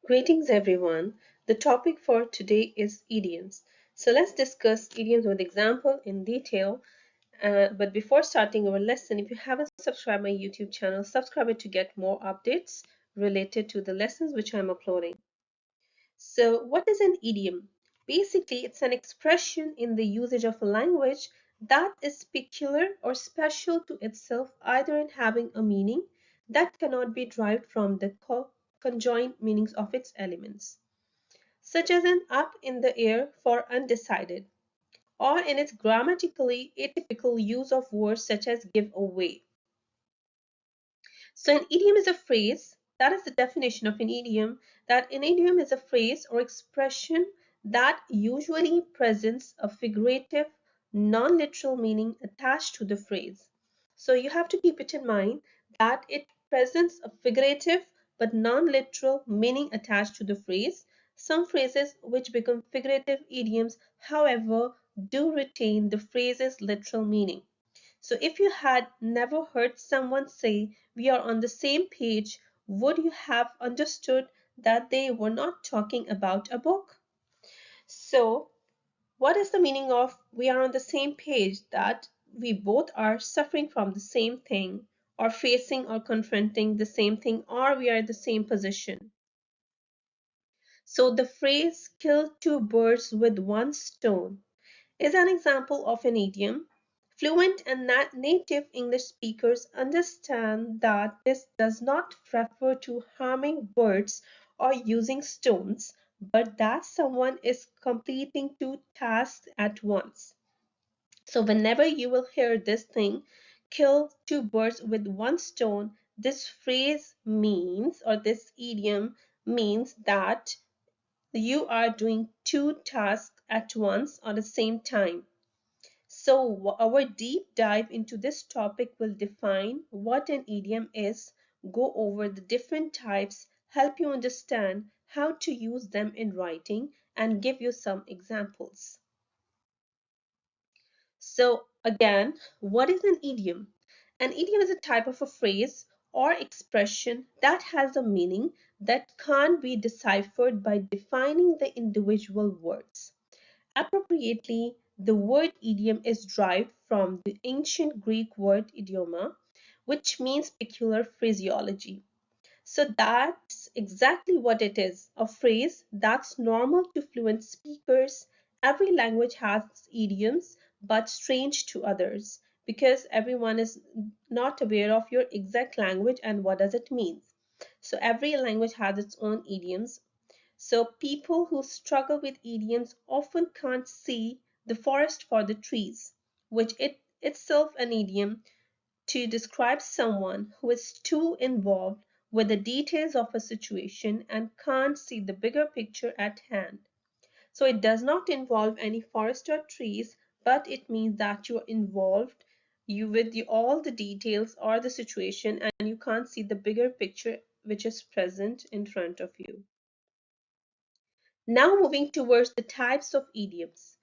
Greetings, everyone. The topic for today is idioms. So let's discuss idioms with example in detail. But before starting our lesson, if you haven't subscribed my YouTube channel, subscribe it to get more updates related to the lessons which I'm uploading. So what is an idiom? Basically, it's an expression in the usage of a language that is peculiar or special to itself, either in having a meaning that cannot be derived from the conjoined meanings of its elements, such as an up in the air for undecided, or in its grammatically atypical use of words such as give away. So an idiom is a phrase, that is the definition of an idiom, that an idiom is a phrase or expression that usually presents a figurative, non-literal meaning attached to the phrase. So you have to keep it in mind that it presents a figurative but non-literal meaning attached to the phrase. Some phrases which become figurative idioms, however, do retain the phrase's literal meaning. So if you had never heard someone say, "We are on the same page," would you have understood that they were not talking about a book? So, what is the meaning of "we are on the same page"? That we both are suffering from the same thing, or facing or confronting the same thing, or we are in the same position. So, the phrase "kill two birds with one stone" is an example of an idiom. Fluent and native English speakers understand that this does not refer to harming birds or using stones, but that someone is completing two tasks at once. So, whenever you will hear this thing, "kill two birds with one stone," this phrase means, or this idiom means, that you are doing two tasks at once or the same time. So, our deep dive into this topic will define what an idiom is, go over the different types, help you understand how to use them in writing, and give you some examples. So, again, what is an idiom? An idiom is a type of a phrase or expression that has a meaning that can't be deciphered by defining the individual words. Appropriately, the word idiom is derived from the ancient Greek word idioma, which means peculiar phraseology. So that's exactly what it is, a phrase that's normal to fluent speakers. Every language has idioms, but strange to others because everyone is not aware of your exact language and what does it mean. So every language has its own idioms. So people who struggle with idioms often can't see the forest for the trees, which itself an idiom to describe someone who is too involved with the details of a situation and can't see the bigger picture at hand. So it does not involve any forest or trees, but it means that you're involved with all the details or the situation and you can't see the bigger picture which is present in front of you. Now moving towards the types of idioms.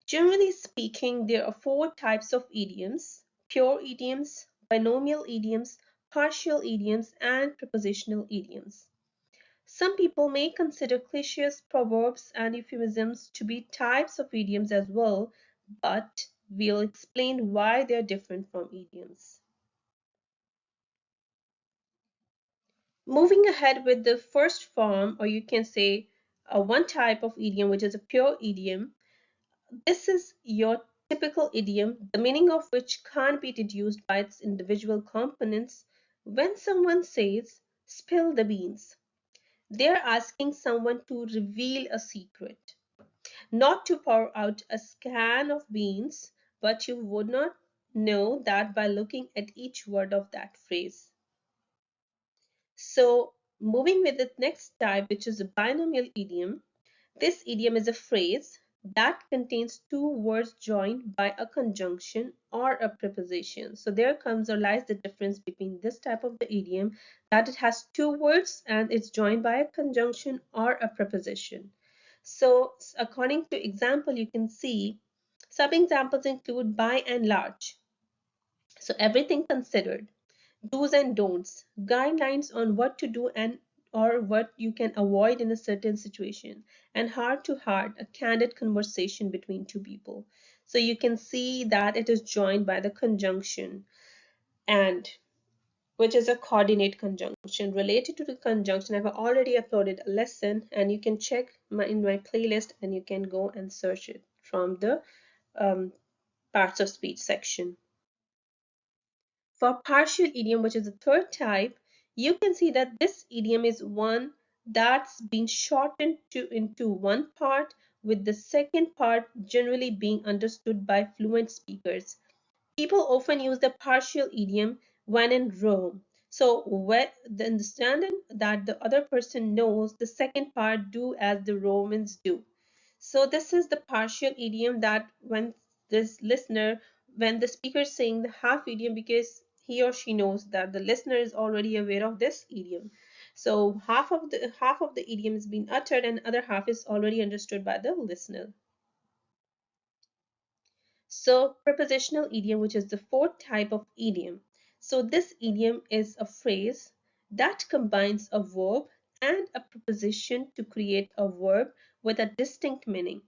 Generally speaking, there are four types of idioms: pure idioms, binomial idioms, partial idioms, and prepositional idioms. Some people may consider cliches, proverbs, and euphemisms to be types of idioms as well, but we'll explain why they're different from idioms. Moving ahead with the first form, or you can say one type of idiom, which is a pure idiom. This is your typical idiom, the meaning of which can't be deduced by its individual components. When someone says, "spill the beans," they're asking someone to reveal a secret, not to pour out a scan of beans, but you would not know that by looking at each word of that phrase. So, moving with the next type, which is a binomial idiom. This idiom is a phrase that contains two words joined by a conjunction or a preposition. So there comes or lies the difference between this type of the idiom, that it has two words and it's joined by a conjunction or a preposition. So according to example, you can see some examples include by and large. So everything considered, do's and don'ts, guidelines on what to do and or what you can avoid in a certain situation. And heart to heart, a candid conversation between two people. So you can see that it is joined by the conjunction, and which is a coordinate conjunction. Related to the conjunction, I've already uploaded a lesson, and you can check in my playlist, and you can go and search it from the um, parts of speech section. For partial idiom, which is the third type, you can see that this idiom is one that's been shortened into one part, with the second part generally being understood by fluent speakers. People often use the partial idiom when in Rome. So when the understanding that the other person knows the second part, do as the Romans do. So this is the partial idiom, that when this listener, when the speaker is saying the half idiom, because he or she knows that the listener is already aware of this idiom. So half of the idiom is being uttered and other half is already understood by the listener. So prepositional idiom, which is the fourth type of idiom. So this idiom is a phrase that combines a verb and a preposition to create a verb with a distinct meaning.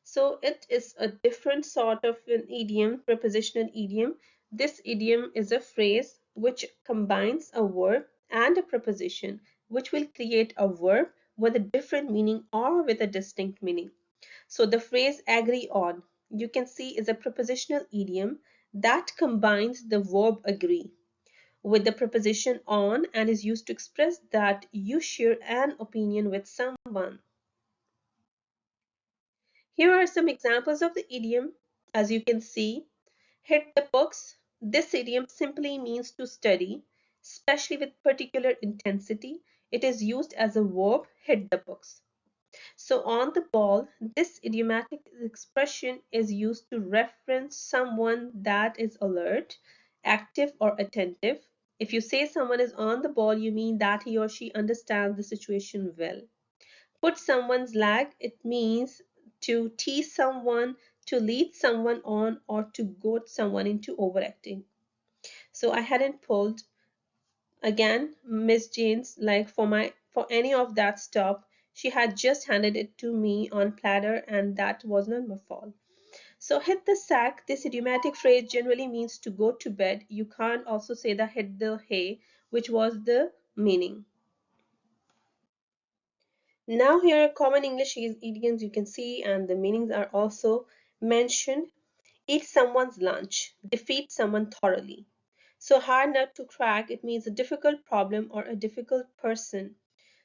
So it is a different sort of an idiom, prepositional idiom. This idiom is a phrase which combines a verb and a preposition, which will create a verb with a different meaning or with a distinct meaning. So the phrase agree on, you can see, is a prepositional idiom that combines the verb agree with the preposition on and is used to express that you share an opinion with someone. Here are some examples of the idiom. As you can see, hit the books. This idiom simply means to study, especially with particular intensity. It is used as a verb, hit the books. So on the ball, this idiomatic expression is used to reference someone that is alert, active, or attentive. If you say someone is on the ball, you mean that he or she understands the situation well. Put someone's leg, it means to tease someone, to lead someone on, or to goad someone into overacting. So I hadn't pulled again Miss Jane's like for any of that stuff. She had just handed it to me on platter, and that was not my fault. So hit the sack, this idiomatic phrase generally means to go to bed. You can't also say the hit the hay, which was the meaning. Now here are common English idioms you can see, and the meanings are also mentioned. Eat someone's lunch, defeat someone thoroughly. So hard nut to crack, it means a difficult problem or a difficult person.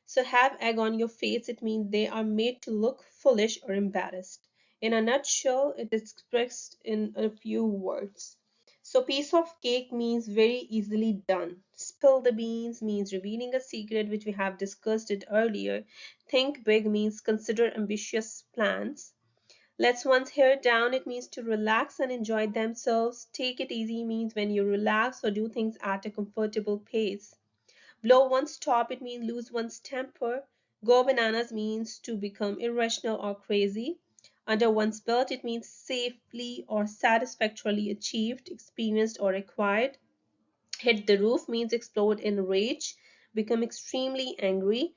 So have egg on your face, it means they are made to look foolish or embarrassed. In a nutshell, it is expressed in a few words. So piece of cake means very easily done. Spill the beans means revealing a secret, which we have discussed it earlier. Think big means consider ambitious plans. Let one's hair down, it means to relax and enjoy themselves. Take it easy means when you relax or do things at a comfortable pace. Blow one's top, it means lose one's temper. Go bananas means to become irrational or crazy. Under one's belt, it means safely or satisfactorily achieved, experienced, or acquired. Hit the roof means explode in rage, become extremely angry.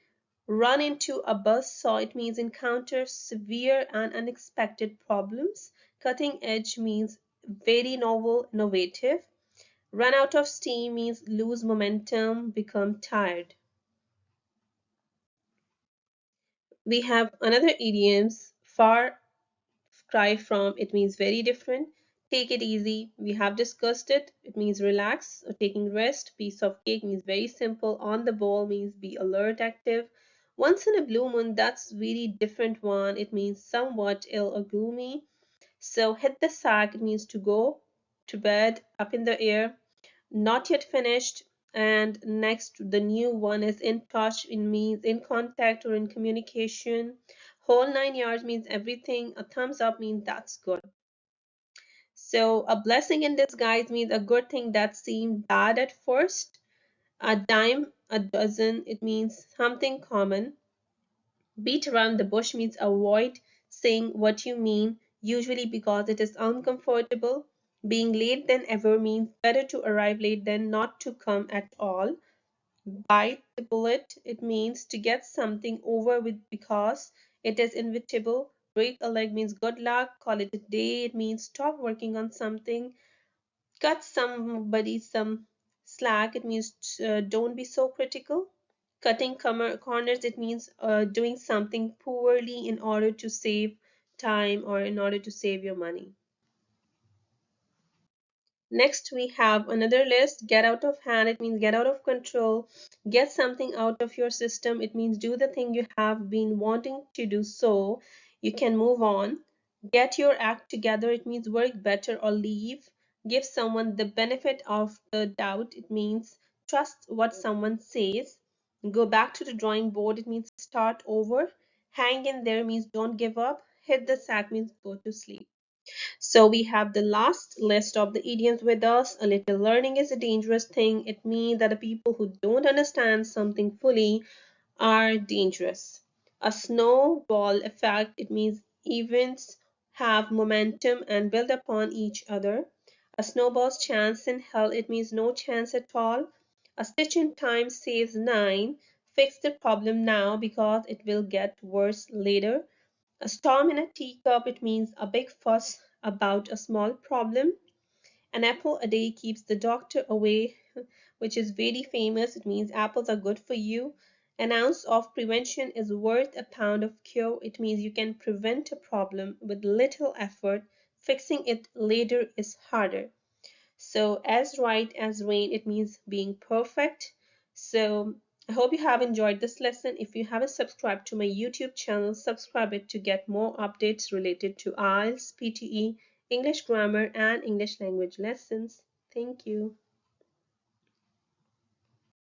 Run into a buzz saw, it means encounter severe and unexpected problems. Cutting edge means very novel, innovative. Run out of steam means lose momentum, become tired. We have another idioms, far cry from, it means very different. Take it easy, we have discussed it, it means relax or taking rest. Piece of cake means very simple. On the ball means be alert, active. Once in a blue moon, that's really different one, it means somewhat ill or gloomy. So hit the sack, it means to go to bed, up in the air. Not yet finished. And next, the new one is in touch. It means in contact or in communication. Whole 9 yards means everything. A thumbs up means that's good. So a blessing in disguise means a good thing that seemed bad at first. A dime a dozen, it means something common. Beat around the bush means avoid saying what you mean, usually because it is uncomfortable. Being late than ever means better to arrive late than not to come at all. Bite the bullet, it means to get something over with because it is inevitable. Break a leg means good luck. Call it a day, it means stop working on something. Cut somebody some slack, it means don't be so critical. Cutting corners, it means doing something poorly in order to save time or in order to save your money. Next, we have another list. Get out of hand, it means get out of control. Get something out of your system, it means do the thing you have been wanting to do so you can move on. Get your act together, it means work better or leave. Give someone the benefit of the doubt, it means trust what someone says. Go back to the drawing board, it means start over. Hang in there means don't give up. Hit the sack means go to sleep. So we have the last list of the idioms with us. A little learning is a dangerous thing. It means that the people who don't understand something fully are dangerous. A snowball effect, it means events have momentum and build upon each other. A snowball's chance in hell, it means no chance at all. A stitch in time saves nine. Fix the problem now because it will get worse later. A storm in a teacup, it means a big fuss about a small problem. An apple a day keeps the doctor away, which is very famous. It means apples are good for you. An ounce of prevention is worth a pound of cure. It means you can prevent a problem with little effort. Fixing it later is harder. So as right as rain, it means being perfect. So I hope you have enjoyed this lesson. If you haven't subscribed to my YouTube channel, subscribe it to get more updates related to IELTS, PTE, English grammar, and English language lessons. Thank you.